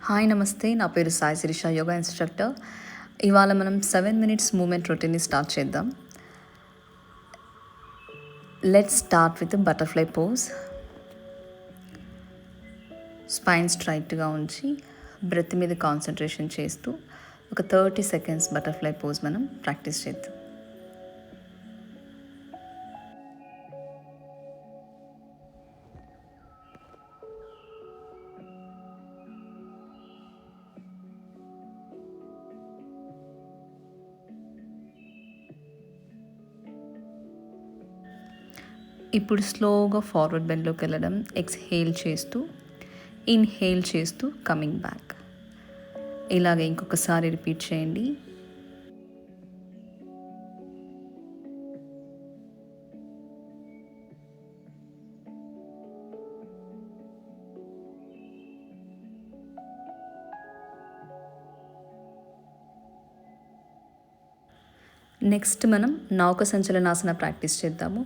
Hi నమస్తే, నా పేరు సాయి శిరీష, యోగా ఇన్స్ట్రక్టర్. ఇవాళ మనం 7 మినిట్స్ మూమెంట్ రొటీన్ని స్టార్ట్ చేద్దాం. Let's start with butterfly pose. Spine స్ట్రైట్గా ఉంచి బ్రెత్ మీద కాన్సన్ట్రేషన్ చేస్తూ ఒక 30 సెకండ్స్ బటర్ఫ్లై పోజ్ మనం ప్రాక్టీస్ చేద్దాం. ఇప్పుడు స్లోగా ఫార్వర్డ్ బెండ్లోకి వెళ్ళడం, ఎక్స్హేల్ చేస్తూ ఇన్హేల్ చేస్తూ కమింగ్ బ్యాక్. ఇలాగే ఇంకొకసారి రిపీట్ చేయండి. నెక్స్ట్ మనం నౌక సంచలనాసన ప్రాక్టీస్ చేద్దాము.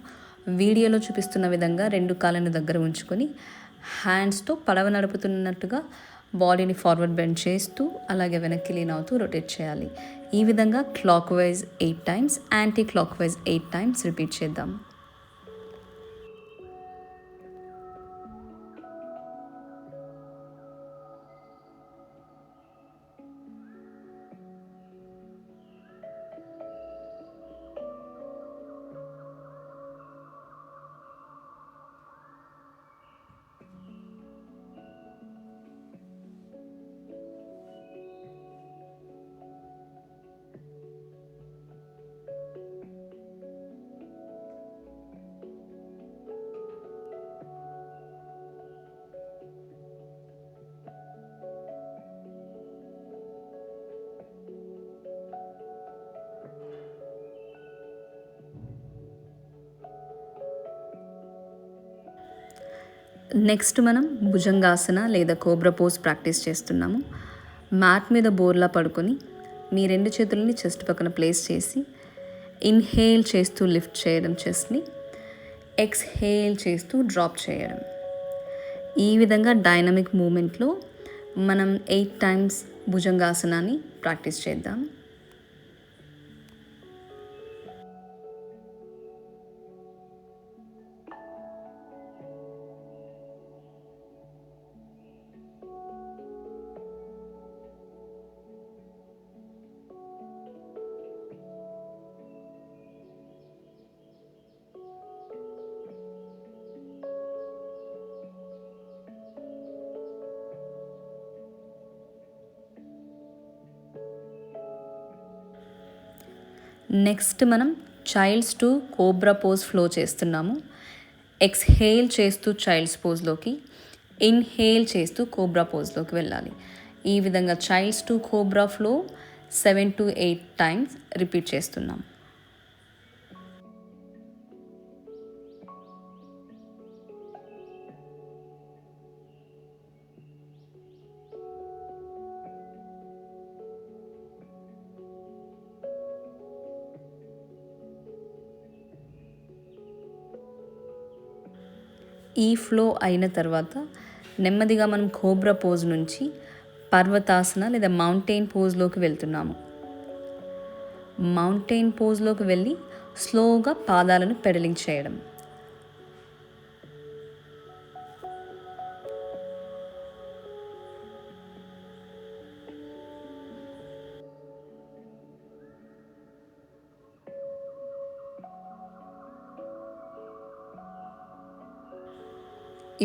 వీడియోలో చూపిస్తున్న విధంగా 2 కాళ్ళను దగ్గర ఉంచుకొని హ్యాండ్స్తో పడవ నడుపుతున్నట్టుగా బాడీని ఫార్వర్డ్ బెండ్ చేస్తూ అలాగే వెనక్కి లీన్ అవుతూ రొటేట్ చేయాలి. ఈ విధంగా clock wise 8 times, anti clock wise 8 times repeat చేద్దాం. నెక్స్ట్ మనం భుజంగాసన లేదా కోబ్రా పోజ్ ప్రాక్టీస్ చేస్తున్నాము. మ్యాట్ మీద బోర్లా పడుకొని మీ 2 చేతులని చెస్ట్ పక్కన ప్లేస్ చేసి ఇన్హేల్ చేస్తూ లిఫ్ట్ చేయడం చెస్ట్ని, ఎక్స్హేల్ చేస్తూ డ్రాప్ చేయడం. ఈ విధంగా డైనమిక్ మూమెంట్లో మనం 8 టైమ్స్ భుజంగాసనాన్ని ప్రాక్టీస్ చేద్దాం. నెక్స్ట్ మనం child's to cobra pose flow చేస్తున్నాము. ఎక్స్హేల్ చేస్తూ చైల్డ్స్ పోజ్లోకి, ఇన్హేల్ చేస్తూ కోబ్రా పోజ్లోకి వెళ్ళాలి. ఈ విధంగా child's to cobra flow 7 to 8 times repeat చేస్తున్నాం. ఈ ఫ్లో అయిన తర్వాత నెమ్మదిగా మనం కోబ్రా పోజ్ నుంచి పర్వతాసన లేదా మౌంటైన్ పోజ్లోకి వెళ్తున్నాము. మౌంటైన్ పోజ్లోకి వెళ్ళి స్లోగా పాదాలను పెడలింగ్ చేయడం.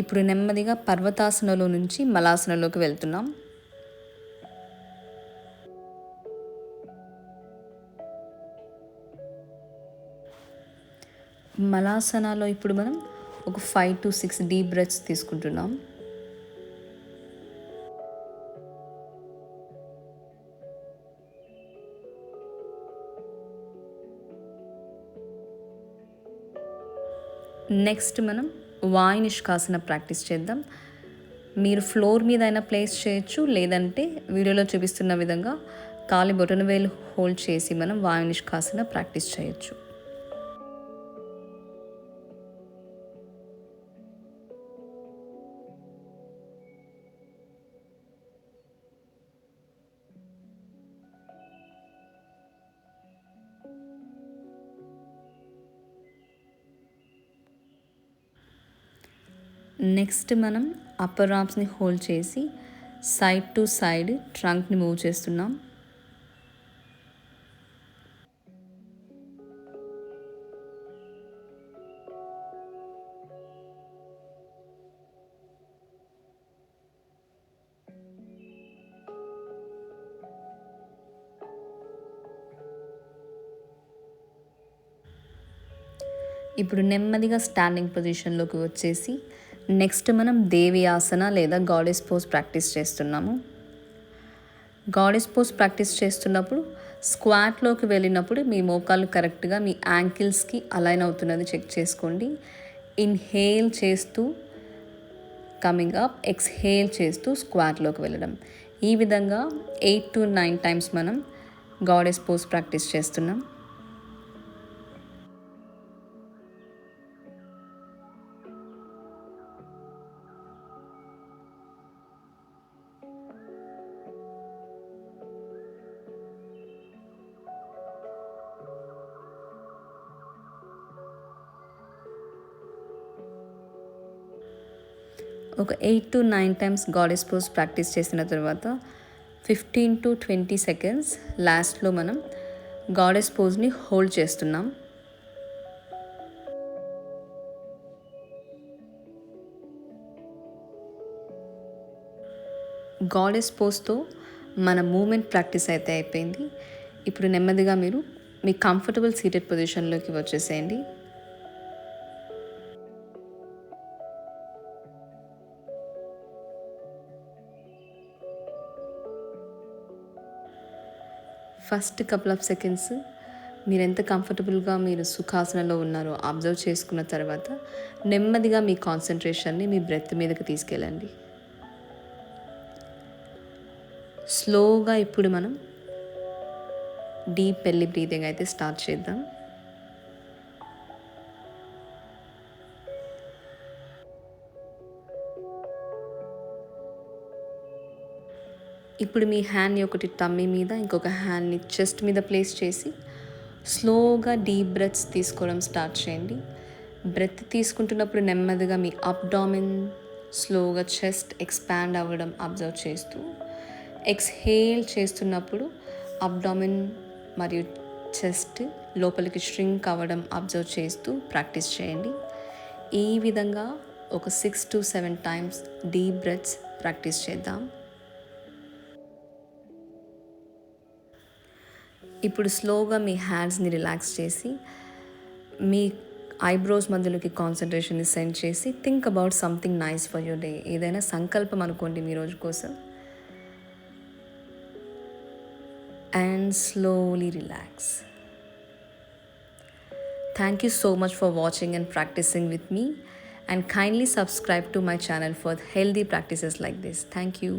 ఇప్పుడు నెమ్మదిగా పర్వతాసనలో నుంచి మలాసనలోకి వెళ్తున్నాం. మలాసనాలో ఇప్పుడు మనం ఒక 5 to 6 డీప్ బ్రెత్స్ తీసుకుంటున్నాం. నెక్స్ట్ మనం వాయు నిష్కాసన ప్రాక్టీస్ చేద్దాం. మీరు ఫ్లోర్ మీద అయినా ప్లేస్ చేయొచ్చు, లేదంటే వీడియోలో చూపిస్తున్న విధంగా కాలి బొటనవేలు హోల్డ్ చేసి మనం వాయు నిష్కాసన ప్రాక్టీస్ చేయొచ్చు. నెక్స్ట్ మనం అప్పర్ ఆర్మ్స్ని హోల్డ్ చేసి సైడ్ టు సైడ్ ట్రంక్ని మూవ్ చేస్తున్నాం. ఇప్పుడు నెమ్మదిగా స్టాండింగ్ పొజిషన్లోకి వచ్చేసి నెక్స్ట్ మనం దేవి ఆసన లేదా గాడెస్ పోజ్ ప్రాక్టీస్ చేస్తున్నాము. గాడెస్ పోజ్ ప్రాక్టీస్ చేస్తున్నప్పుడు స్క్వాట్లోకి వెళ్ళినప్పుడు మీ మోకాలు కరెక్ట్గా మీ యాంకిల్స్కి అలైన్ అవుతున్నది చెక్ చేసుకోండి. ఇన్హేల్ చేస్తూ కమింగ్ అప్, ఎక్స్హేల్ చేస్తూ స్క్వాట్లోకి వెళ్ళడం. ఈ విధంగా 8 to 9 టైమ్స్ మనం గాడెస్ పోజ్ ప్రాక్టీస్ చేస్తున్నాం. ఒక 8 to 9 times goddess pose practice చేసిన తర్వాత 15 to 20 సెకండ్స్ లాస్ట్లో మనం గాడెస్ పోజ్ని హోల్డ్ చేస్తున్నాం. గాడెస్ పోజ్తో మన మూమెంట్ ప్రాక్టీస్ అయితే అయిపోయింది. ఇప్పుడు నెమ్మదిగా మీరు మీ కంఫర్టబుల్ సీటెడ్ పొజిషన్లోకి వచ్చేసేయండి. ఫస్ట్ కపుల్ ఆఫ్ సెకండ్స్ మీరు ఎంత కంఫర్టబుల్గా మీరు సుఖాసనలో ఉన్నారో అబ్జర్వ్ చేసుకున్న తర్వాత నెమ్మదిగా మీ కాన్సన్ట్రేషన్ని మీ బ్రెత్ మీదకి తీసుకెళ్ళండి. స్లోగా ఇప్పుడు మనం డీప్ బెల్లీ బ్రీతింగ్ అయితే స్టార్ట్ చేద్దాం. ఇప్పుడు మీ హ్యాండ్ని ఒకటి టమ్మీ మీద, ఇంకొక హ్యాండ్ని చెస్ట్ మీద ప్లేస్ చేసి స్లోగా డీప్ బ్రెత్స్ తీసుకోవడం స్టార్ట్ చేయండి. బ్రెత్ తీసుకుంటున్నప్పుడు నెమ్మదిగా మీ అబ్డామిన్ స్లోగా చెస్ట్ ఎక్స్పాండ్ అవ్వడం అబ్జర్వ్ చేస్తూ, ఎక్స్హేల్ చేస్తున్నప్పుడు అబ్డామిన్ మరియు చెస్ట్ లోపలికి ష్రింక్ అవ్వడం అబ్జర్వ్ చేస్తూ ప్రాక్టీస్ చేయండి. ఈ విధంగా ఒక 6 to 7 times deep breaths practice చేద్దాం. ఇప్పుడు స్లోగా మీ హ్యాండ్స్ని రిలాక్స్ చేసి మీ ఐబ్రోస్ మధ్యలోకి కాన్సన్ట్రేషన్ని సెండ్ చేసి think about something nice for your day. ఏదైనా సంకల్పం అనుకోండి మీ రోజు కోసం. And slowly relax. Thank you so much for watching and practicing with me, and kindly subscribe to my channel for healthy practices like this. Thank you.